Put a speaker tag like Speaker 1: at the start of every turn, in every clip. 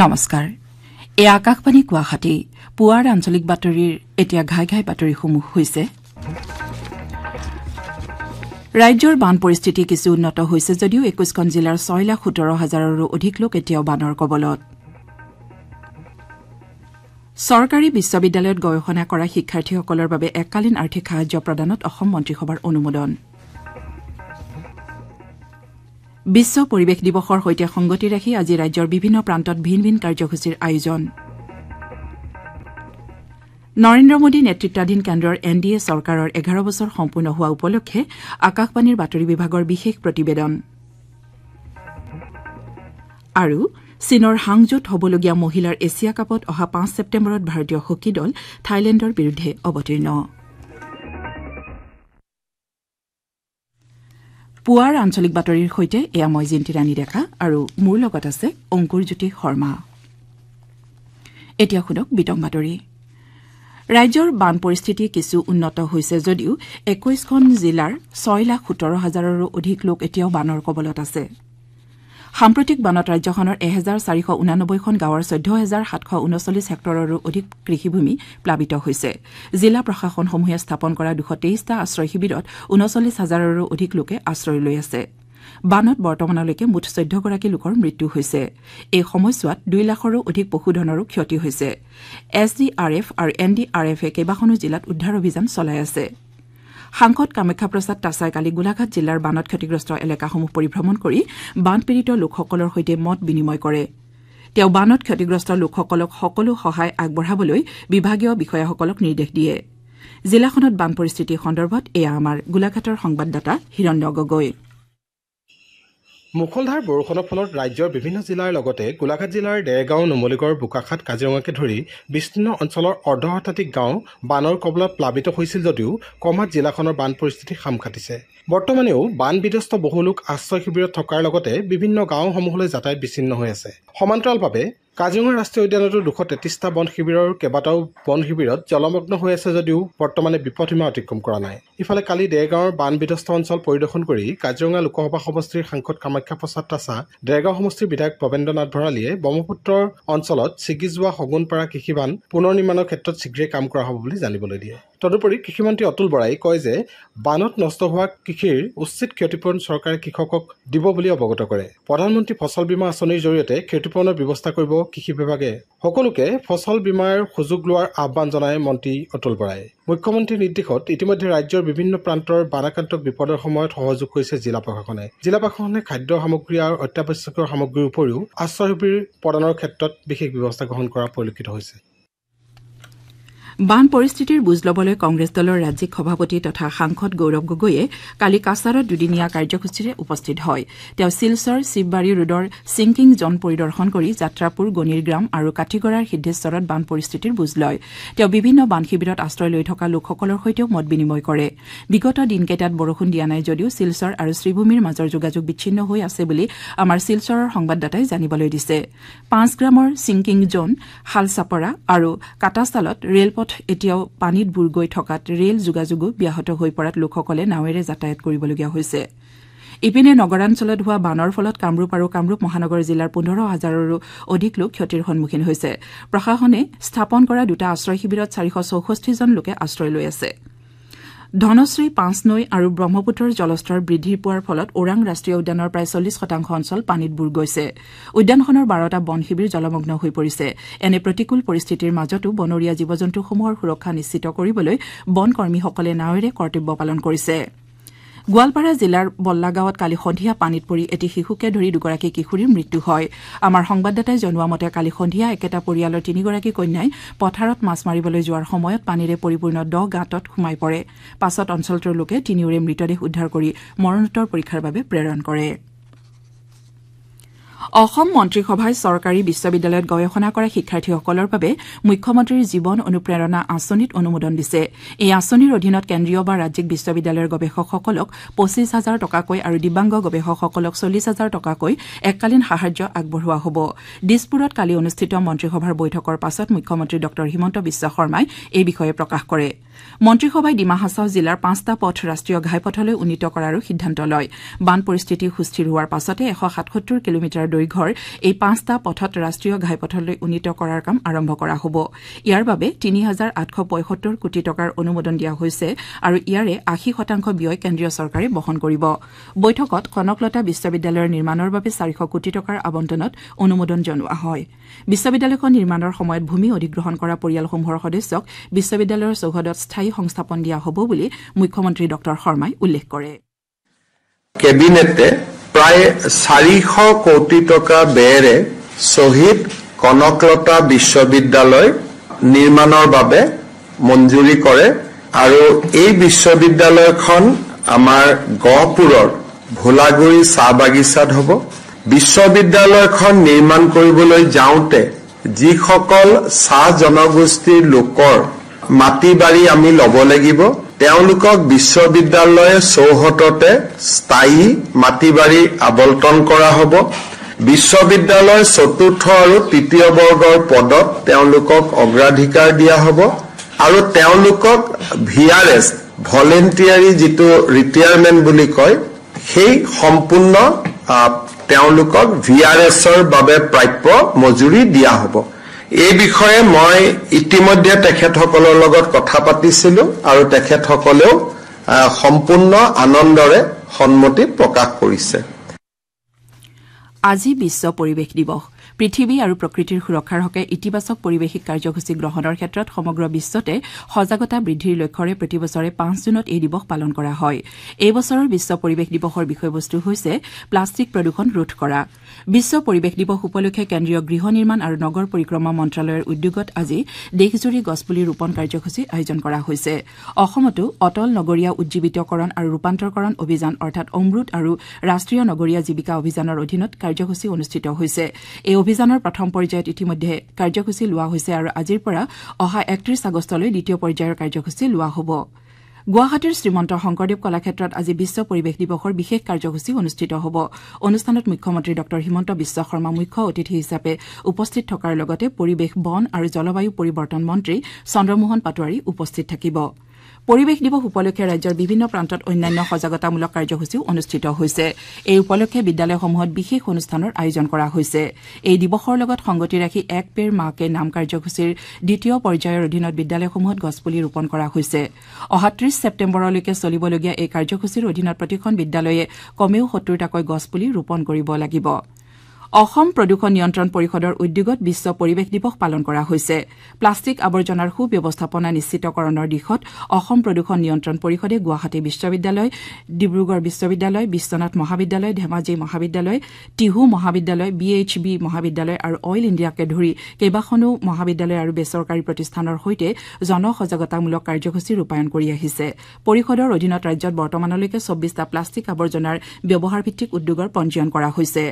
Speaker 1: নমস্কাৰ এ আকাশবাণী গুৱাহাটী পুৱাৰ আঞ্চলিক বাতৰিৰ এতিয়া ঘাই ঘাই বাতৰিসমূহ হৈছে ৰাজ্যৰ বান পৰিস্থিতি কিছু উন্নত হৈছে যদিও ২১খন জিলাৰ ৬,১৭,০০০ৰো অধিক লোক এতিয়াও বানৰ কবলত চৰকাৰী বিশ্ববিদ্যালয়ত গৱেষণা কৰা শিক্ষাৰ্থীসকলৰ বাবে এককালীন আৰ্থিক সাহায্য প্ৰদানত অসম মন্ত্ৰীসভাৰ অনুমোদন বিশ্ব পৰিৱেশ দিৱসৰ সৈতে সংগতি ৰাখি আজি ৰাজ্যৰ বিভিন্ন প্ৰান্তত ভিন ভিন কাৰ্যসূচীৰ আয়োজন নৰেন্দ্ৰ মোদী নেতৃত্বাধীন কেন্দ্ৰৰ এনডিএ চৰকাৰৰ ১১ বছৰ সম্পূৰ্ণ হোৱা উপলক্ষে আকাশবাণীৰ বাতৰি বিভাগৰ বিশেষ প্ৰতিবেদন আৰু চীনৰ হাংজোত হ'বলগীয়া মহিলাৰ এছিয়া কাপত অহা ৫ ছেপ্টেম্বৰত ভাৰতীয় হকী দল থাইলেণ্ডৰ বিৰুদ্ধে অৱতীৰ্ণ পুৱাৰ আঞ্চলিক বাতৰিৰ সৈতে এয়া মই জিন্তি ৰাণী ডেকা আৰু মোৰ লগত আছে অংকুৰ জ্যোতি শৰ্মা এতিয়া শুনক বিতং বাতৰি ৰাজ্যৰ বান পৰিস্থিতি কিছু উন্নত হৈছে যদিও ২১খন জিলাৰ ৬,১৭,০০০ৰো অধিক লোক এতিয়াও বানৰ কবলত আছে সাম্প্ৰতিক বানত ৰাজ্যখনৰ ১,৪৮৯খন গাঁৱৰ ১৪,৭৩৯ হেক্টৰৰো অধিক কৃষিভূমি প্লাবিত হৈছে জিলা প্ৰশাসনসমূহে স্থাপন কৰা ২২৩টা আশ্ৰয় শিবিৰত ৩৯,০০০ৰো অধিক লোকে আশ্ৰয় লৈ আছে বানত বৰ্তমানলৈকে মুঠ ১৪গৰাকী লোকৰ মৃত্যু হৈছে এই সময়ছোৱাত ২ লাখৰো অধিক পশুধনৰো ক্ষতি হৈছে এছডিআৰএফ আৰু এনডিআৰএফে কেইবাখনো জিলাত উদ্ধাৰ অভিযান চলাই আছে সাংসদ কামাখ্যা প্ৰসাদ তাছাই কালি গোলাঘাট জিলাৰ বানত ক্ষতিগ্ৰস্ত এলেকাসমূহ পৰিভ্ৰমণ কৰি বানপীড়িত লোকসকলৰ সৈতে মত বিনিময় কৰে তেওঁ বানত ক্ষতিগ্ৰস্ত লোকসকলক সকলো সহায় আগবঢ়াবলৈ বিভাগীয় বিষয়াসকলক নিৰ্দেশ দিয়ে জিলাখনত বান পৰিস্থিতি সন্দৰ্ভত এয়া আমাৰ গোলাঘাটৰ সংবাদদাতা হিৰণ্য গগৈ
Speaker 2: মুখলধাৰ বৰষুণৰ ফলত ৰাজ্যৰ বিভিন্ন জিলাৰ লগতে গোলাঘাট জিলাৰ ডেৰগাঁও নুমলীগড় বোকাখাত কাজিৰঙাকে ধৰি বিস্তীৰ্ণ অঞ্চলৰ অৰ্ধশতাধিক গাঁও বানৰ কবলত প্লাবিত হৈছিল যদিও কমাত জিলাখনৰ বান পৰিস্থিতি খাম খাটিছে বৰ্তমানেও বান বিধ্বস্ত বহু লোক আশ্ৰয় শিবিৰত থকাৰ লগতে বিভিন্ন গাঁওসমূহলৈ যাতায়াত বিচ্ছিন্ন হৈ আছে সমান্তৰালভাৱে কাজিৰঙা ৰাষ্ট্ৰীয় উদ্যানতো ২৩৩টা বন শিবিৰৰ কেইবাটাও বন শিবিৰত জলমগ্ন হৈ আছে যদিও বৰ্তমানে বিপদসীমা অতিক্ৰম কৰা নাই ইফালে কালি ডেৰগাঁৱৰ বান বিধ্বস্ত অঞ্চল পৰিদৰ্শন কৰি কাজিৰঙা লোকসভা সমষ্টিৰ সাংসদ কামাখ্যা প্ৰসাদ তাছা ডেৰগাঁও সমষ্টিৰ বিধায়ক ভৱেন্দ্ৰ নাথ ভৰালীয়ে ব্ৰহ্মপুত্ৰৰ অঞ্চলত ছিগি যোৱা শগুনপাৰা কৃষিবান পুনৰ নিৰ্মাণৰ ক্ষেত্ৰত শীঘ্ৰেই কাম কৰা হ'ব বুলি জানিবলৈ দিয়ে তদুপৰি কৃষিমন্ত্ৰী অতুল বৰাই কয় যে বানত নষ্ট হোৱা কৃষিৰ উচিত ক্ষতিপূৰণ চৰকাৰে কৃষকক দিব বুলি অৱগত কৰে প্ৰধানমন্ত্ৰী ফচল বীমা আঁচনিৰ জৰিয়তে ক্ষতিপূৰণৰ ব্যৱস্থা কৰিব কৃষি বিভাগে সকলোকে ফচল বীমাৰ সুযোগ লোৱাৰ আহ্বান জনায় মন্ত্ৰী অতুল বৰাই মুখ্যমন্ত্ৰীৰ নিৰ্দেশত ইতিমধ্যে ৰাজ্যৰ বিভিন্ন প্ৰান্তৰ বানাক্ৰান্তক বিপদৰ সময়ত সহযোগ কৰিছে জিলা প্ৰশাসনে খাদ্য সামগ্ৰী আৰু অত্যাৱশ্যকীয় সামগ্ৰীৰ উপৰিও আশ্ৰয় শিবিৰ প্ৰদানৰ ক্ষেত্ৰত বিশেষ ব্যৱস্থা গ্ৰহণ কৰা পৰিলক্ষিত হৈছে
Speaker 1: বান পৰিস্থিতিৰ বুজ ল'বলৈ কংগ্ৰেছ দলৰ ৰাজ্যিক সভাপতি তথা সাংসদ গৌৰৱ গগৈয়ে কালি কাছাৰত দুদিনীয়া কাৰ্যসূচীৰে উপস্থিত হয় তেওঁ শিলচৰ শিৱবাৰী ৰোডৰ ছিংকিং জন পৰিদৰ্শন কৰি যাত্ৰাপুৰ গণিৰগ্ৰাম আৰু কাঠিগড়াৰ সিদ্ধেশ্বৰত বান পৰিস্থিতিৰ বুজ লয় তেওঁ বিভিন্ন বান শিবিৰত আশ্ৰয় লৈ থকা লোকসকলৰ সৈতেও মত বিনিময় কৰে বিগত দিনকেইটাত বৰষুণ দিয়া নাই যদিও শিলচৰ আৰু শ্ৰীভূমিৰ মাজৰ যোগাযোগ বিচ্ছিন্ন হৈ আছে বুলি আমাৰ শিলচৰৰ সংবাদদাতাই জানিবলৈ দিছে ৫ গ্ৰামৰ ছিংকিং জন হালচাপৰা আৰু কাটাচালত ৰেলপথ এতিয়াও পানীত বুৰ গৈ থকাত ৰেল যোগাযোগো ব্যাহত হৈ পৰাত লোকসকলে নাৱেৰে যাতায়াত কৰিবলগীয়া হৈছে ইপিনে নগৰাঞ্চলত হোৱা বানৰ ফলত কামৰূপ আৰু কামৰূপ মহানগৰ জিলাৰ ১৫,০০০ৰো অধিক লোক ক্ষতিৰ সন্মুখীন হৈছে প্ৰশাসনে স্থাপন কৰা দুটা আশ্ৰয় শিবিৰত ৪৬৪জন লোকে আশ্ৰয় লৈ আছে ধনশ্ৰী পাঁচনৈ আৰু ব্ৰহ্মপুত্ৰৰ জলস্তৰ বৃদ্ধি পোৱাৰ ফলত ওৰাং ৰাষ্ট্ৰীয় উদ্যানৰ প্ৰায় ৪০% অঞ্চল পানীত বুৰ গৈছে উদ্যানখনৰ ১২টা বন শিবিৰ জলমগ্ন হৈ পৰিছে এনে প্ৰতিকূল পৰিস্থিতিৰ মাজতো বনৰীয়া জীৱ জন্তুসমূহৰ সুৰক্ষা নিশ্চিত কৰিবলৈ বন কৰ্মীসকলে নাৱেৰে কৰ্তব্য পালন কৰিছে গোৱালপাৰা জিলাৰ বল্লাগাঁৱত কালি সন্ধিয়া পানীত পৰি এটি শিশুকে ধৰি দুগৰাকী কিশোৰীৰ মৃত্যু হয় আমাৰ সংবাদদাতাই জনোৱা মতে কালি সন্ধিয়া একেটা পৰিয়ালৰ ৩গৰাকী কন্যাই পথাৰত মাছ মাৰিবলৈ যোৱাৰ সময়ত পানীৰে পৰিপূৰ্ণ দ গাঁতত সোমাই পৰে পাছত অঞ্চলটোৰ লোকে তিনিওৰে মৃতদেহ উদ্ধাৰ কৰি মৰণোত্তৰ পৰীক্ষাৰ বাবে প্ৰেৰণ কৰে অসম মন্ত্ৰীসভাই চৰকাৰী বিশ্ববিদ্যালয়ত গৱেষণা কৰা শিক্ষাৰ্থীসকলৰ বাবে মুখ্যমন্ত্ৰীৰ জীৱন অনুপ্ৰেৰণা আঁচনিত অনুমোদন দিছে এই আঁচনিৰ অধীনত কেন্দ্ৰীয় বা ৰাজ্যিক বিশ্ববিদ্যালয়ৰ গৱেষকসকলক ২৫,০০০ টকাকৈ আৰু দিব্যাংগ গৱেষকসকলক ৪০,০০০ টকাকৈ এককালীন সাহায্য আগবঢ়োৱা হ'ব দিছপুৰত কালি অনুষ্ঠিত মন্ত্ৰীসভাৰ বৈঠকৰ পাছত মুখ্যমন্ত্ৰী ড হিমন্ত বিশ্ব শৰ্মাই এই বিষয়ে প্ৰকাশ কৰে মন্ত্ৰীসভাই ডিমা হাছাও জিলাৰ 5টা পথ ৰাষ্ট্ৰীয় ঘাইপথলৈ উন্নীত কৰাৰো সিদ্ধান্ত লয়। বান পৰিস্থিতি সুস্থিৰ হোৱাৰ পাছতে 177 কিলোমিটাৰ দৈৰ্ঘ্যৰ এই 5টা পথত ৰাষ্ট্ৰীয় ঘাইপথলৈ উন্নীত কৰাৰ কাম আৰম্ভ কৰা হ'ব। ইয়াৰ বাবে 3,875 কোটি টকাৰ অনুমোদন দিয়া হৈছে আৰু ইয়াৰে 80% ব্যয় কেন্দ্ৰীয় চৰকাৰে বহন কৰিব। বৈঠকত কনকলতা বিশ্ববিদ্যালয়ৰ নিৰ্মাণৰ বাবে 400 কোটি টকাৰ আবণ্টনত অনুমোদন জনোৱা হয়। বিশ্ববিদ্যালয়খন নিৰ্মাণৰ সময়ত ভূমি অধিগ্ৰহণ কৰা পৰিয়ালসমূহৰ সদস্যক বিশ্ববিদ্যালয়ৰ চৌহদত স্থায়ী সংস্থাপন দিয়া হ'ব বুলি মুখ্যমন্ত্ৰী ডক্টৰ শৰ্মাই উল্লেখ কৰে।
Speaker 3: কেবিনেটে প্ৰায় 400 কোটি টকা ব্যয়েৰে শ্বহীদ কনকলতা বিশ্ববিদ্যালয় নিৰ্মাণৰ বাবে মঞ্জুৰি কৰে আৰু এই বিশ্ববিদ্যালয়খন আমাৰ গহপুৰৰ ভোলাগুৰি চাহ বাগিচাত হ'ব। বিশ্ববিদ্যালয়খন নিৰ্মাণ কৰিবলৈ যাওঁতে যিসকল চাহ জনগোষ্ঠীৰ লোকৰ মাটি বাৰী আমি ল'ব লাগিব, তেওঁলোকক বিশ্ববিদ্যালয়ে চৌহদতে স্থায়ী মাটি বাৰী আবণ্টন কৰা হ'ব। বিশ্ববিদ্যালয়ৰ চতুৰ্থ আৰু তৃতীয় বৰ্গৰ পদত তেওঁলোকক অগ্ৰাধিকাৰ দিয়া হ'ব আৰু তেওঁলোকক VRS ভলেণ্টিয়াৰী যিটো ৰিটায়াৰমেণ্ট বুলি কয়, সেই সম্পূৰ্ণ তেওঁলোকক VRSৰ বাবে প্ৰাপ্য মজুৰি দিয়া হ'ব। এই বিষয়ে মই ইতিমধ্যে তেখেতসকলৰ লগত কথা পাতিছিলো আৰু তেখেতসকলেও সম্পূৰ্ণ আনন্দৰে সন্মতি প্ৰকাশ কৰিছে।
Speaker 1: আজি বিশ্ব পৰিৱেশ দিৱস। পৃথিৱী আৰু প্ৰকৃতিৰ সুৰক্ষাৰ হকে ইতিবাচক পৰিৱেশিক কাৰ্যসূচী গ্ৰহণৰ ক্ষেত্ৰত সমগ্ৰ বিশ্বতে সজাগতা বৃদ্ধিৰ লক্ষ্যৰে প্ৰতিবছৰে 5 জুনত এই দিৱস পালন কৰা হয়। এই বছৰৰ বিশ্ব পৰিৱেশ দিৱসৰ বিষয়বস্তু হৈছে প্লাষ্টিক প্ৰদূষণ ৰোধ কৰা। বিশ্ব পৰিৱেশ দিৱস উপলক্ষে কেন্দ্ৰীয় গৃহ নিৰ্মাণ আৰু নগৰ পৰিক্ৰমা মন্ত্ৰালয়ৰ উদ্যোগত আজি দেশজুৰি গছপুলি ৰোপণ কাৰ্যসূচী আয়োজন কৰা হৈছে। অসমতো অটল নগৰীয়া উজ্জীৱিতকৰণ আৰু ৰূপান্তৰকৰণ অভিযান অৰ্থাৎ অমৃত আৰু ৰাষ্ট্ৰীয় নগৰীয়া জীৱিকা অভিযানৰ অধীনত কাৰ্যসূচী অনুষ্ঠিত হৈছে। এই অভিযানৰ প্ৰথম পৰ্যায়ত ইতিমধ্যে কাৰ্যসূচী লোৱা হৈছে আৰু আজিৰ পৰা অহা 31 আগষ্টলৈ দ্বিতীয় পৰ্যায়ৰ কাৰ্যসূচী লোৱা হ'ব। গুৱাহাটীৰ শ্ৰীমন্ত শংকৰদেৱ কলাক্ষেত্ৰত আজি বিশ্ব পৰিৱেশ দিৱসৰ বিশেষ কাৰ্যসূচী অনুষ্ঠিত হ'ব। অনুষ্ঠানত মুখ্যমন্ত্ৰী ডক্টৰ হিমন্ত বিশ্ব শৰ্মা মুখ্য অতিথি হিচাপে উপস্থিত থকাৰ লগতে পৰিৱেশ, বন আৰু জলবায়ু পৰিৱৰ্তন মন্ত্ৰী চন্দ্ৰমোহন পাটোৱাৰী উপস্থিত থাকিব। পৰিৱেশ দিৱস উপলক্ষে ৰাজ্যৰ বিভিন্ন প্ৰান্তত অন্যান্য সজাগতামূলক কাৰ্যসূচীও অনুষ্ঠিত হৈছে। এই উপলক্ষে বিদ্যালয়সমূহত বিশেষ অনুষ্ঠানৰ আয়োজন কৰা হৈছে। এই দিৱসৰ লগত সংগতি ৰাখি এক পেৰ মা কে নাম কাৰ্যসূচীৰ দ্বিতীয় পৰ্যায়ৰ অধীনত বিদ্যালয়সমূহত গছপুলি ৰোপণ কৰা হৈছে। অহা 30 ছেপ্টেম্বৰলৈকে চলিবলগীয়া এই কাৰ্যসূচীৰ অধীনত প্ৰতিখন বিদ্যালয়ে কমেও 70টাকৈ গছপুলি ৰোপণ কৰিব লাগিব। অসম প্ৰদূষণ নিয়ন্ত্ৰণ পৰিষদৰ উদ্যোগত বিশ্ব পৰিৱেশ দিৱস পালন কৰা হৈছে। প্লাষ্টিক আৱৰ্জনাৰ সুব্যৱস্থাপনা নিশ্চিতকৰণৰ দিশত অসম প্ৰদূষণ নিয়ন্ত্ৰণ পৰিষদে গুৱাহাটী বিশ্ববিদ্যালয়, ডিব্ৰুগড় বিশ্ববিদ্যালয়, বিশ্বনাথ মহাবিদ্যালয়, ধেমাজি মহাবিদ্যালয়, টিহু মহাবিদ্যালয়, BHB মহাবিদ্যালয় আৰু অইল ইণ্ডিয়াকে ধৰি কেইবাখনো মহাবিদ্যালয় আৰু বেচৰকাৰী প্ৰতিষ্ঠানৰ সৈতে জনসজাগতামূলক কাৰ্যসূচী ৰূপায়ণ কৰি আহিছে। পৰিষদৰ অধীনত ৰাজ্যত বৰ্তমানলৈকে 24টা প্লাষ্টিক আৱৰ্জনাৰ ব্যৱহাৰ ভিত্তিক উদ্যোগৰ পঞ্জীয়ন কৰা হৈছে।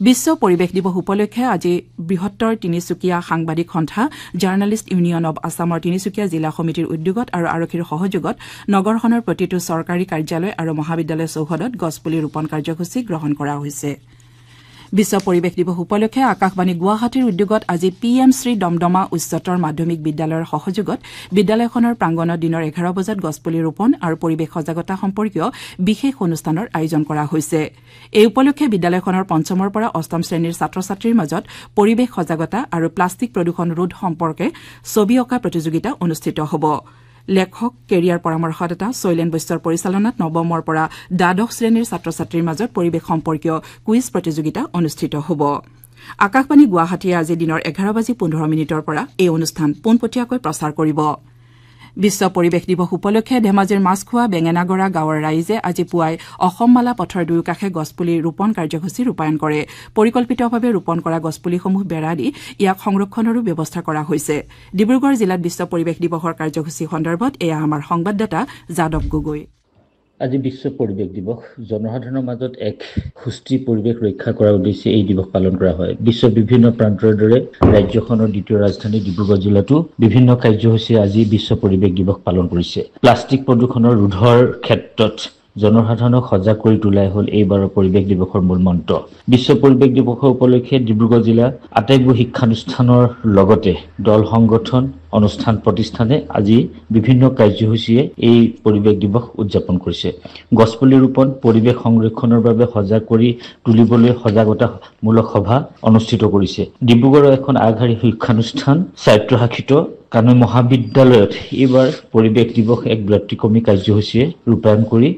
Speaker 1: বিশ্ব পৰিৱেশ দিৱস উপলক্ষে আজি বৃহত্তৰ তিনিচুকীয়া সাংবাদিক সন্থা জাৰ্ণালিষ্ট ইউনিয়ন অব আছামৰ তিনিচুকীয়া জিলা সমিতিৰ উদ্যোগত আৰু আৰক্ষীৰ সহযোগত নগৰখনৰ প্ৰতিটো চৰকাৰী কাৰ্যালয় আৰু মহাবিদ্যালয় চৌহদত গছপুলি ৰোপণ কাৰ্যসূচী গ্ৰহণ কৰা হৈছে। বিশ্ব পৰিৱেশ দিৱস উপলক্ষে আকাশবাণী গুৱাহাটীৰ উদ্যোগত আজি PM শ্ৰী দমদমা উচ্চতৰ মাধ্যমিক বিদ্যালয়ৰ সহযোগত বিদ্যালয়খনৰ প্ৰাংগণত দিনৰ 11 বজাত গছপুলি ৰোপণ আৰু পৰিৱেশ সজাগতা সম্পৰ্কীয় বিশেষ অনুষ্ঠানৰ আয়োজন কৰা হৈছে। এই উপলক্ষে বিদ্যালয়খনৰ 5মৰ পৰা 8ম শ্ৰেণীৰ ছাত্ৰ ছাত্ৰীৰ মাজত পৰিৱেশ সজাগতা আৰু প্লাষ্টিক প্ৰদূষণ ৰোধ সম্পৰ্কে ছবি অঁকা প্ৰতিযোগিতা অনুষ্ঠিত হ'ব। লেখক কেৰিয়াৰ পৰামৰ্শদাতা শৈলেন বৈশ্যৰ পৰিচালনাত 9মৰ পৰা 12শ শ্ৰেণীৰ ছাত্ৰ ছাত্ৰীৰ মাজত পৰিৱেশ সম্পৰ্কীয় কুইজ প্ৰতিযোগিতা অনুষ্ঠিত হ'ব। আকাশবাণী গুৱাহাটীয়ে আজি দিনৰ 11:15 পৰা এই অনুষ্ঠান পোনপটীয়াকৈ প্ৰচাৰ কৰিব। বিশ্ব পৰিৱেশ দিৱস উপলক্ষে ধেমাজিৰ মাছখোৱা বেঙেনাগড়া গাঁৱৰ ৰাইজে আজি পুৱাই অসমমালা পথৰ দুয়োকাষে গছপুলি ৰোপণ কাৰ্যসূচী ৰূপায়ণ কৰে। পৰিকল্পিতভাৱে ৰোপণ কৰা গছপুলিসমূহ বেৰা দি ইয়াক সংৰক্ষণৰো ব্যৱস্থা কৰা হৈছে। ডিব্ৰুগড় জিলাত বিশ্ব পৰিৱেশ দিৱসৰ কাৰ্যসূচী সন্দৰ্ভত এয়া আমাৰ সংবাদদাতা যাদৱ গগৈ।
Speaker 4: আজি বিশ্ব পৰিৱেশ দিৱস। জনসাধাৰণৰ মাজত এক সুস্থিৰ পৰিৱেশ ৰক্ষা কৰাৰ উদ্দেশ্যে এই দিৱস পালন কৰা হয়। বিশ্বৰ বিভিন্ন প্ৰান্তৰ দৰে ৰাজ্যখনৰ দ্বিতীয় ৰাজধানী ডিব্ৰুগড় জিলাতো বিভিন্ন কাৰ্যসূচীৰে আজি বিশ্ব পৰিৱেশ দিৱস পালন কৰিছে। প্লাষ্টিক প্ৰদূষণৰ ৰোধৰ ক্ষেত্ৰত জনসাধাৰণক সজাগ কৰি তোলাই হ'ল এইবাৰৰ পৰিৱেশ দিৱসৰ মূল মন্ত্ৰ। বিশ্ব পৰিৱেশ দিৱসৰ উপলক্ষে ডিব্ৰুগড় জিলা আটাইবোৰ শিক্ষানুষ্ঠানৰ লগতে দল সংগঠন অনুষ্ঠান প্ৰতিষ্ঠানে আজি বিভিন্ন কাৰ্যসূচীয়ে এই পৰিৱেশ দিৱস উদযাপন কৰিছে। গছপুলি ৰোপণ, পৰিৱেশ সংৰক্ষণৰ বাবে সজাগ কৰি তুলিবলৈ সজাগতামূলক সভা অনুষ্ঠিত কৰিছে। ডিব্ৰুগড়ৰ এখন আগশাৰী শিক্ষানুষ্ঠান স্বায়ত্তশাসিত কানৈ মহাবিদ্যালয়ত এইবাৰ পৰিৱেশ দিৱস এক ব্যতিক্ৰমী কাৰ্যসূচীয়ে ৰূপায়ণ কৰি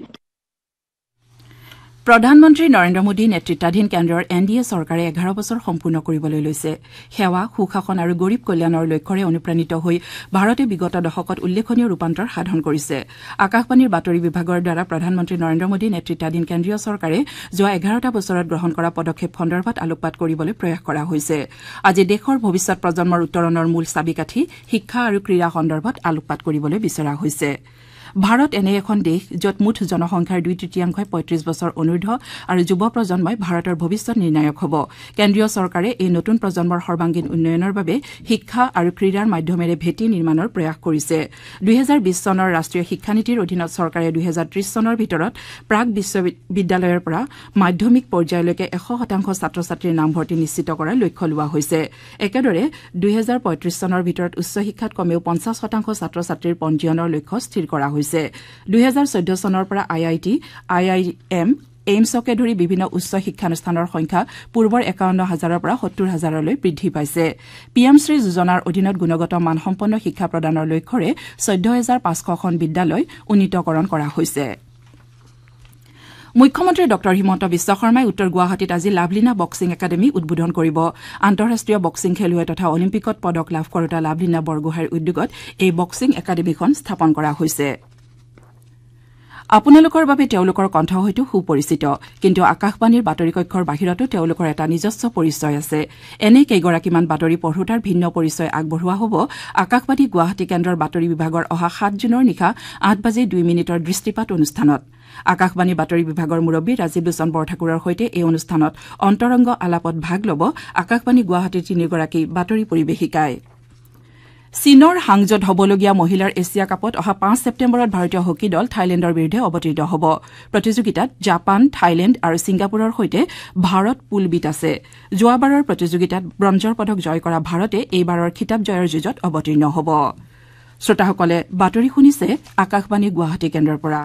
Speaker 1: প্ৰধানমন্ত্ৰী নৰেন্দ্ৰ মোদী নেতৃত্বাধীন কেন্দ্ৰৰ NDA চৰকাৰে 11 বছৰ সম্পূৰ্ণ কৰিবলৈ লৈছে। সেৱা, সুশাসন আৰু গৰীব কল্যাণৰ লক্ষ্যৰে অনুপ্ৰাণিত হৈ ভাৰতে বিগত দশকত উল্লেখনীয় ৰূপান্তৰ সাধন কৰিছে। আকাশবাণীৰ বাতৰি বিভাগৰ দ্বাৰা প্ৰধানমন্ত্ৰী নৰেন্দ্ৰ মোদী নেতৃত্বাধীন কেন্দ্ৰীয় চৰকাৰে যোৱা 11টা বছৰত গ্ৰহণ কৰা পদক্ষেপ সন্দৰ্ভত আলোকপাত কৰিবলৈ প্ৰয়াস কৰা হৈছে। আজি দেশৰ ভৱিষ্যৎ প্ৰজন্মৰ উত্তৰণৰ মূল চাবিকাঠি শিক্ষা আৰু ক্ৰীড়া সন্দৰ্ভত আলোকপাত কৰিবলৈ বিচৰা হৈছে। ভাৰত এনে এখন দেশ য'ত মুঠ জনসংখ্যাৰ 2/3 35 বছৰ অনুৰ্ধ আৰু যুৱ প্ৰজন্মই ভাৰতৰ ভৱিষ্যৎ নিৰ্ণায়ক হ'ব। কেন্দ্ৰীয় চৰকাৰে এই নতুন প্ৰজন্মৰ সৰ্বাংগীন উন্নয়নৰ বাবে শিক্ষা আৰু ক্ৰীড়াৰ মাধ্যমেৰে ভেটি নিৰ্মাণৰ প্ৰয়াস কৰিছে। 2020 চনৰ ৰাষ্ট্ৰীয় শিক্ষানীতিৰ অধীনত চৰকাৰে 2030 চনৰ ভিতৰত প্ৰাক বিশ্ববিদ্যালয়ৰ পৰা মাধ্যমিক পৰ্যায়লৈকে 100% ছাত্ৰ-ছাত্ৰীৰ নামভৰ্তি নিশ্চিত কৰাৰ লক্ষ্য লোৱা হৈছে। একেদৰে 2035 চনৰ ভিতৰত উচ্চ শিক্ষাত কমেও 50% ছাত্ৰ-ছাত্ৰীৰ পঞ্জীয়নৰ লক্ষ্য স্থিৰ কৰা হৈছে। 2014 চনৰ পৰা IIT, IIM, এইমছকে ধৰি বিভিন্ন উচ্চ শিক্ষানুষ্ঠানৰ সংখ্যা পূৰ্বৰ 51,000ৰ পৰা 70,000লৈ বৃদ্ধি পাইছে। PM-শ্ৰী যোজনাৰ অধীনত গুণগত মানসম্পন্ন শিক্ষা প্ৰদানৰ লক্ষ্যৰে 14,500খন বিদ্যালয় উন্নীতকৰণ কৰা হৈছে। মুখ্যমন্ত্ৰী ডঃ হিমন্ত বিশ্ব শৰ্মাই উত্তৰ গুৱাহাটীত আজি লাভলীনা বক্সিং একাডেমী উদ্বোধন কৰিব। আন্তঃৰাষ্ট্ৰীয় বক্সিং খেলুৱৈ তথা অলিম্পিকত পদক লাভ কৰোতা লাভলীনা বৰগোহাঁইৰ উদ্যোগত এই বক্সিং একাডেমীখন স্থাপন কৰা হৈছে। আপোনালোকৰ বাবে তেওঁলোকৰ কণ্ঠ হয়তো সুপৰিচিত, কিন্তু আকাশবাণীৰ বাতৰি কক্ষৰ বাহিৰতো তেওঁলোকৰ এটা নিজস্ব পৰিচয় আছে। এনে কেইগৰাকীমান বাতৰি পঢ়োতাৰ ভিন্ন পৰিচয় আগবঢ়োৱা হ'ব আকাশবাণী গুৱাহাটী কেন্দ্ৰৰ বাতৰি বিভাগৰ অহা 7 জুনৰ নিশা 8:02 দৃষ্টিপাত অনুষ্ঠানত। আকাশবাণী বাতৰি বিভাগৰ মুৰব্বী ৰাজীৱ লোচন বৰঠাকুৰৰ সৈতে এই অনুষ্ঠানত অন্তৰংগ আলাপত ভাগ ল'ব আকাশবাণী গুৱাহাটীৰ 3গৰাকী বাতৰি পৰিৱেশিকাই। চীনৰ হাংজত হ'বলগীয়া মহিলাৰ এছিয়া কাপত অহা 5 ছেপ্টেম্বৰত ভাৰতীয় হকী দল থাইলেণ্ডৰ বিৰুদ্ধে অৱতীৰ্ণ হ'ব। প্ৰতিযোগিতাত জাপান, থাইলেণ্ড আৰু ছিংগাপুৰৰ সৈতে ভাৰত পুল বিত আছে। যোৱাবাৰৰ প্ৰতিযোগিতাত ব্ৰঞ্জৰ পদক জয় কৰা ভাৰতে এইবাৰৰ খিতাপ জয়ৰ যুঁজত অৱতীৰ্ণ হ'ব। শ্ৰোতাসকলে বাতৰি শুনিছে আকাশবাণী গুৱাহাটী কেন্দ্ৰৰ পৰা।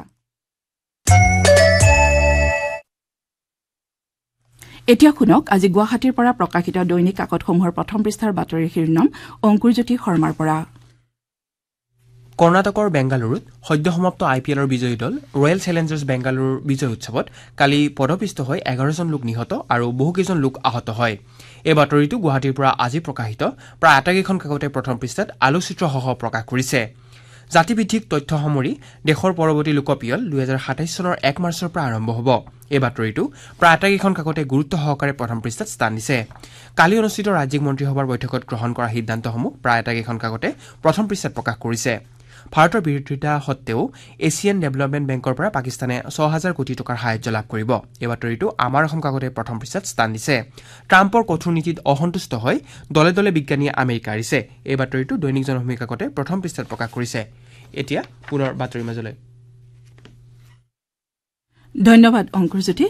Speaker 1: এতিয়া শুনক আজি গুৱাহাটীৰ পৰা প্ৰকাশিত দৈনিক কাকতসমূহৰ প্ৰথম পৃষ্ঠাৰ বাতৰিৰ শিৰোনাম অংকুৰজ্যোতি শৰ্মাৰ পৰা।
Speaker 5: কৰ্ণাটকৰ বেংগালুৰুত সদ্য সমাপ্ত IPLৰ বিজয়ী দল ৰয়েল চেলেঞ্জাৰ্ছ বেংগালুৰুৰ বিজয় উৎসৱত কালি পদপিষ্ট হৈ 11জন লোক নিহত আৰু বহুকেইজন লোক আহত হয়। এই বাতৰিটো গুৱাহাটীৰ পৰা আজি প্ৰকাশিত প্ৰায় আটাইকেইখন কাকতে প্ৰথম পৃষ্ঠাত আলোকচিত্ৰসহ প্ৰকাশ কৰিছে। জাতিভিত্তিক তথ্য সামৰি দেশৰ পৰৱৰ্তী লোকপিয়ল 2027 চনৰ 1 মাৰ্চৰ পৰা আৰম্ভ হ'ব। এই বাতৰিটো প্ৰায় আটাইকেইখন কাকতে গুৰুত্ব সহকাৰে প্ৰথম পৃষ্ঠাত স্থান দিছে। কালি অনুষ্ঠিত ৰাজ্যিক মন্ত্ৰীসভাৰ বৈঠকত গ্ৰহণ কৰা সিদ্ধান্তসমূহ প্ৰায় আটাইকেইখন কাকতে প্ৰথম পৃষ্ঠাত প্ৰকাশ কৰিছে। ভাৰতৰ বিৰোধিতা সত্ত্বেও এছিয়ান ডেভেলপমেণ্ট বেংকৰ পৰা পাকিস্তানে 6,000 কোটি টকাৰ সাহায্য লাভ কৰিব। এই বাতৰিটো আমাৰ অসম কাকতে প্ৰথম পৃষ্ঠাত স্থান দিছে। ট্ৰাম্পৰ কঠোৰ নীতিত অসন্তুষ্ট হৈ দলে দলে বিজ্ঞানীয়ে আমেৰিকা এৰিছে। এই বাতৰিটো দৈনিক জনভূমি কাকতে প্ৰথম পৃষ্ঠাত প্ৰকাশ কৰিছে। এতিয়া পুনৰ বাতৰিৰ মাজলৈ।
Speaker 1: ধন্যবাদ অংকুৰজ্যোতি।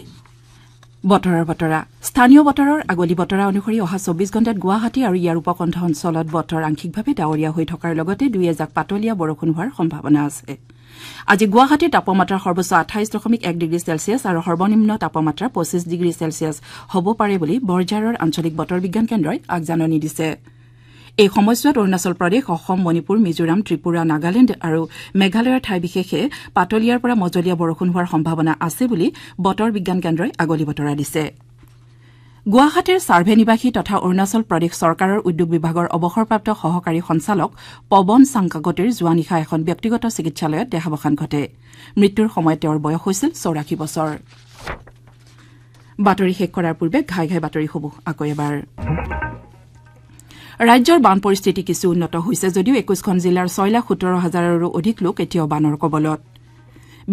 Speaker 1: বতৰৰ বতৰা। স্থানীয় বতৰৰ আগলি বতৰা অনুসৰি অহা 24 ঘণ্টাত গুৱাহাটী আৰু ইয়াৰ উপকণ্ঠ অঞ্চলত বতৰ আংশিকভাৱে ডাৱৰীয়া হৈ থকাৰ লগতে 2-এজাক পাতলীয়া বৰষুণ হোৱাৰ সম্ভাৱনা আছে। আজি গুৱাহাটীৰ তাপমাত্ৰা সৰ্বোচ্চ 28.1 ডিগ্ৰী চেলছিয়াছ আৰু সৰ্বনিম্ন তাপমাত্ৰা 25 ডিগ্ৰী চেলছিয়াছ হ'ব পাৰে বুলি বৰঝাৰৰ আঞ্চলিক বতৰ বিজ্ঞান কেন্দ্ৰই আগজাননী দিছে। এই সময়ছোৱাত অৰুণাচল প্ৰদেশ, অসম, মণিপুৰ, মিজোৰাম, ত্ৰিপুৰা, নাগালেণ্ড আৰু মেঘালয়ৰ ঠাই বিশেষে পাতলীয়াৰ পৰা মজলীয়া বৰষুণ হোৱাৰ সম্ভাৱনা আছে বুলি বতৰ বিজ্ঞান কেন্দ্ৰই আগলি বতৰা দিছে। গুৱাহাটীৰ ছাৰ্ভে নিবাসী তথা অৰুণাচল প্ৰদেশ চৰকাৰৰ উদ্যোগ বিভাগৰ অৱসৰপ্ৰাপ্ত সহকাৰী সঞ্চালক পৱন চাংকাগতিৰ যোৱা নিশা এখন ব্যক্তিগত চিকিৎসালয়ত দেহাৱসান ঘটে। মৃত্যুৰ সময়ত তেওঁৰ বয়স হৈছিল 84 বছৰ। বাতৰি শেষ কৰাৰ পূৰ্বে ঘাই ঘাই বাতৰিসমূহ আকৌ এবাৰ। ৰাজ্যৰ বান পৰিস্থিতি কিছু উন্নত হৈছে যদিও 21খন জিলাৰ 6,17,000ৰো অধিক লোক এতিয়াও বানৰ কবলত।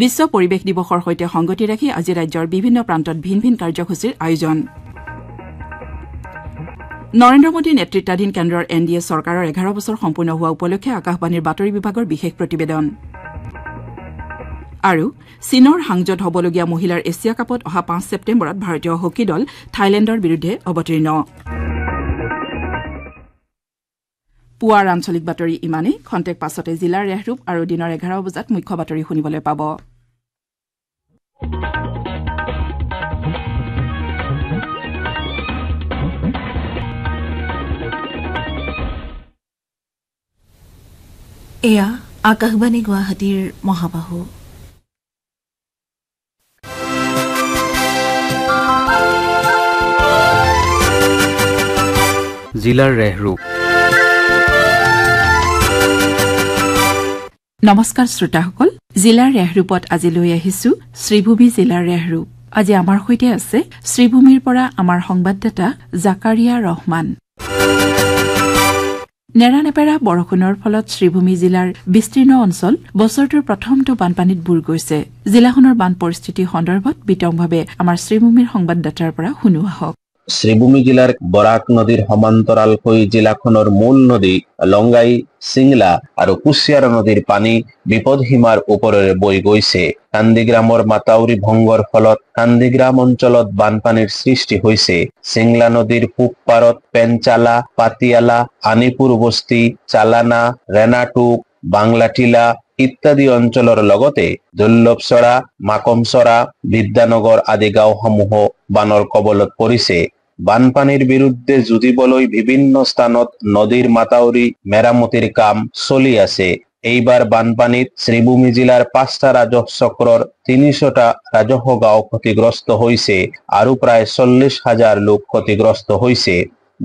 Speaker 1: বিশ্ব পৰিৱেশ দিৱসৰ সৈতে সংগতি ৰাখি আজি ৰাজ্যৰ বিভিন্ন প্ৰান্তত ভিন ভিন কাৰ্যসূচীৰ আয়োজন। নৰেন্দ্ৰ মোদী নেতৃত্বাধীন কেন্দ্ৰৰ NDA চৰকাৰৰ 11 বছৰ সম্পূৰ্ণ হোৱা উপলক্ষে আকাশবাণীৰ বাতৰি বিভাগৰ বিশেষ প্ৰতিবেদন। আৰু চীনৰ হাংজত হ'বলগীয়া মহিলাৰ এছিয়া কাপত অহা 5 ছেপ্টেম্বৰত ভাৰতীয় হকী দল থাইলেণ্ডৰ বিৰুদ্ধে অৱতীৰ্ণ। পুৱাৰ আঞ্চলিক বাতৰি ইমানেই। খন্তেক পাছতে জিলাৰ ৰেহৰূপ আৰু দিনৰ 11 বজাত মুখ্য বাতৰি শুনিবলৈ পাব।
Speaker 6: এয়া আকাশবাণী গুৱাহাটীৰ মহাবাহু।
Speaker 7: জিলাৰ ৰেহৰূপ।
Speaker 1: নমস্কাৰ শ্ৰোতাসকল, জিলাৰ ৰেহৰূপত আজি লৈ আহিছো শ্ৰীভূমি জিলাৰ ৰেহৰূপ। আজি আমাৰ সৈতে আছে শ্ৰীভূমিৰ পৰা আমাৰ সংবাদদাতা জাকাৰিয়া ৰহমান। নেৰানেপেৰা বৰষুণৰ ফলত শ্ৰীভূমি জিলাৰ বিস্তীৰ্ণ অঞ্চল বছৰটোৰ প্ৰথমটো বানপানীত বুৰ গৈছে। জিলাখনৰ বান পৰিস্থিতি সন্দৰ্ভত বিতংভাৱে আমাৰ শ্ৰীভূমিৰ সংবাদদাতাৰ পৰা শুনো আহক।
Speaker 8: শ্ৰীভূমি জিলাৰ বৰাক নদীৰ সমান্তৰালকৈ জিলাখনৰ মূল নদী লংগাই, চিংলা আৰু কুছিয়াৰা নদীৰ পানী বিপদসীমাৰ ওপৰেৰে বৈ গৈছে। কান্দিগ্ৰামৰ মাতাউৰি ভংগৰ ফলত কান্দিগ্ৰাম অঞ্চলত বানপানীৰ সৃষ্টি হৈছে। চিংলা নদীৰ পূব পাৰত পেনচালা, পাতিয়ালা, আনিপুৰ বস্তি, চালানা, ৰেনাটুক, বাংলাটিলা ইত্যাদি অঞ্চলৰ লগতে দুৰ্লভচৰা, মাকমচৰা, বিদ্যানগৰ আদি গাঁওসমূহ বানৰ কবলত পৰিছে। বানপানীৰ বিৰুদ্ধে যুঁজিবলৈ বিভিন্ন স্থানত নদীৰ মাতাউৰি মেৰামতিৰ কাম চলি আছে। এইবাৰ বানপানীত শ্ৰীভূমি জিলাৰ 5টা ৰাজহ চক্ৰৰ 300টা ৰাজহ গাঁও ক্ষতিগ্ৰস্ত হৈছে আৰু প্ৰায় 40,000 লোক ক্ষতিগ্ৰস্ত হৈছে।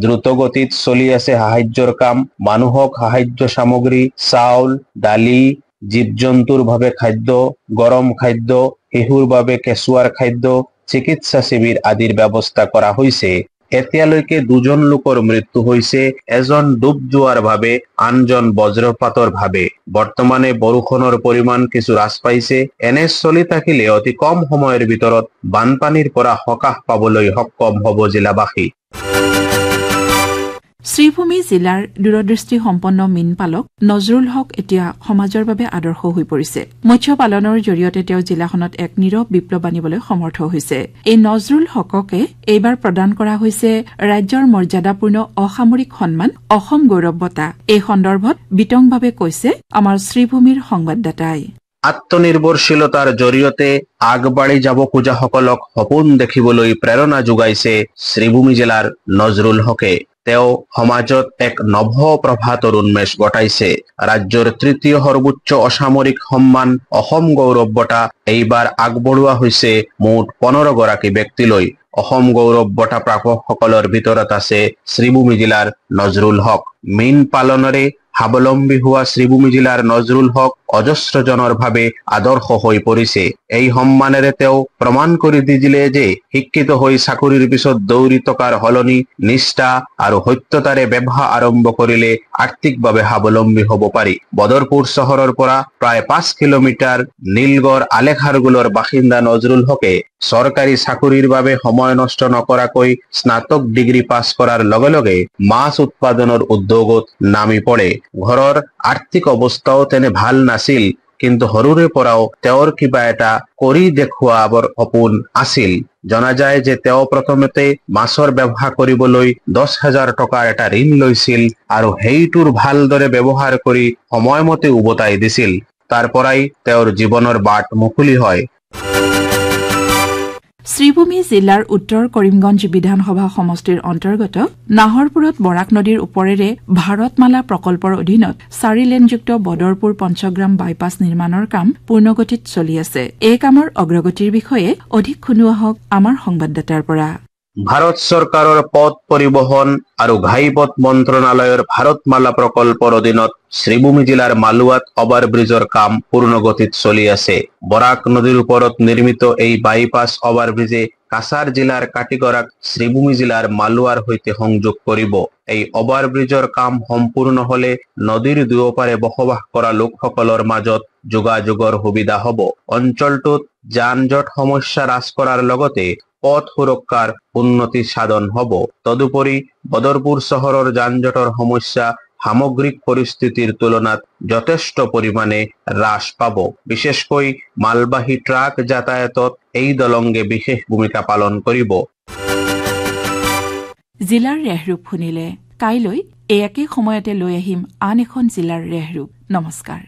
Speaker 8: দ্ৰুতগতিত চলি আছে সাহায্যৰ কাম। মানুহক সাহায্য সামগ্ৰী, চাউল, দালি, জীৱ-জন্তুৰ বাবে খাদ্য, গৰম খাদ্য, শিশুৰ বাবে কেঁচুৱাৰ খাদ্য, চিকিৎসা শিবিৰ আদিৰ ব্যৱস্থা কৰা হৈছে। এতিয়ালৈকে 2জন লোকৰ মৃত্যু হৈছে, এজন ডুব যোৱাৰ ভাৱে, আনজন বজ্ৰপাতৰ ভাৱে। বৰ্তমানে বৰষুণৰ পৰিমাণ কিছু হ্ৰাস পাইছে। এনে চলি থাকিলে অতি কম সময়ৰ ভিতৰত বানপানীৰ পৰা সকাহ পাবলৈ সক্ষম হ'ব জিলাবাসী।
Speaker 1: শ্ৰীভূমি জিলাৰ দূৰদৃষ্টি সম্পন্ন মীন পালক নজৰুল হক এতিয়া সমাজৰ বাবে আদৰ্শ হৈ পৰিছে। মৎস্য পালনৰ জৰিয়তে তেওঁ জিলাখনত এক নীৰৱ বিপ্লৱ আনিবলৈ সমৰ্থ হৈছে। এই নজৰুল হককে এইবাৰ প্ৰদান কৰা হৈছে ৰাজ্যৰ মৰ্যাদাপূৰ্ণ অসামৰিক সন্মান অসম গৌৰৱ বঁটা। এই সন্দৰ্ভত বিতংভাৱে কৈছে আমাৰ শ্ৰীভূমিৰ সংবাদদাতাই।
Speaker 8: আত্মনিৰ্ভৰশীলতাৰ জৰিয়তে আগবাঢ়ি যাব খোজাসকলক সপোন দেখিবলৈ প্ৰেৰণা যোগাইছে শ্ৰীভূমি জিলাৰ নজৰুল হকে। তেওঁ সমাজত এক নভ প্ৰভাতৰ উন্মেষ ঘটাইছে। ৰাজ্যৰ 3য় সৰ্বোচ্চ অসামৰিক সন্মান অসম গৌৰৱ বঁটা এইবাৰ আগবঢ়োৱা হৈছে মুঠ 15 গৰাকী ব্যক্তিলৈ। অসম গৌৰৱ বঁটা প্ৰাপকসকলৰ ভিতৰত আছে শ্ৰীভূমি জিলাৰ নজৰুল হক। মীন পালনেৰে স্বাৱলম্বী হোৱা শ্ৰীভূমি জিলাৰ নজৰুল হক অজস্ৰজনৰ ভাৱে আদৰ্শ হৈ পৰিছে। এই সন্মানেৰে তেওঁ প্ৰমাণ কৰি দিলে যে শিক্ষিত হৈ চাকৰিৰ পিছত দৌৰি টকাৰ সলনি নিষ্ঠা আৰু সত্যতাৰে ব্যৱসায় আৰম্ভ কৰিলে আৰ্থিকভাৱে স্বাৱলম্বী হ'ব পাৰি। বদৰপুৰ চহৰৰ পৰা প্ৰায় 5 কিলোমিটাৰ নীলগড় আলেখাৰগুলৰ বাসিন্দা নজৰুল হকে চৰকাৰী চাকৰিৰ বাবে সময় নষ্ট নকৰাকৈ স্নাতক ডিগ্ৰী পাছ কৰাৰ লগে লগে মাছ উৎপাদনৰ উদ্যোগত নামি পৰে। ঘৰৰ আৰ্থিক অৱস্থাও তেনে ভাল নাছিল, কিন্তু সৰুৰে পৰাও তেওঁৰ কিবা এটা কৰি দেখুৱাবৰ সপোন আছিল। জনা যায় যে তেওঁ প্ৰথমতে মাছৰ ব্যৱসায় কৰিবলৈ 10,000 টকাৰ এটা ঋণ লৈছিল আৰু সেইটোৰ ভালদৰে ব্যৱহাৰ কৰি সময়মতে উভতাই দিছিল। তাৰ পৰাই তেওঁৰ জীৱনৰ বাট মুকলি হয়।
Speaker 1: শ্ৰীভূমি জিলাৰ উত্তৰ কৰিমগঞ্জ বিধানসভা সমষ্টিৰ অন্তৰ্গত নাহৰপুৰত বৰাক নদীৰ ওপৰেৰে ভাৰতমালা প্ৰকল্পৰ অধীনত 4 লেনযুক্ত বদৰপুৰ পঞ্চগ্ৰাম বাইপাছ নিৰ্মাণৰ কাম পূৰ্ণগতিত চলি আছে। এই কামৰ অগ্ৰগতিৰ বিষয়ে অধিক শুনো আহক আমাৰ সংবাদদাতাৰ পৰা।
Speaker 8: ভাৰত চৰকাৰৰ পথ পৰিবহণ আৰু ঘাইপথ মন্ত্ৰণালয়ৰ ভাৰতমালা প্ৰকল্পৰ অধীনত শ্ৰীভূমি জিলাৰ মালুৱাত অভাৰব্ৰিজৰ কাম পূৰ্ণগতিত চলি আছে। বৰাক নদীৰ ওপৰত নিৰ্মিত এই বাইপাছ অভাৰব্ৰিজে কাছাৰ জিলাৰ কাটিগড়াক শ্ৰীভূমি জিলাৰ মালুৱাৰ সৈতে সংযোগ কৰিব। এই অভাৰব্ৰিজৰ কাম সম্পূৰ্ণ হলে নদীৰ দুয়োপাৰে বসবাস কৰা লোকসকলৰ মাজত যোগাযোগৰ সুবিধা হ'ব। অঞ্চলটোত যান-জঁট সমস্যা হ্ৰাস কৰাৰ লগতে পথ সুৰক্ষাৰ উন্নতি সাধন হ'ব। তদুপৰি বদৰপুৰ চহৰৰ যান-জঁটৰ সমস্যা সামগ্ৰিক পৰিস্থিতিৰ তুলনাত যথেষ্ট পৰিমাণে হ্ৰাস পাব। বিশেষকৈ মালবাহী ট্ৰাক যাতায়াতত এই দলংগে বিশেষ ভূমিকা পালন কৰিব।
Speaker 1: জিলাৰ ৰেহৰূপ শুনিলে কাইলৈ এই একে সময়তে লৈ আহিম আন এখন জিলাৰ ৰেহৰূপ। নমস্কাৰ।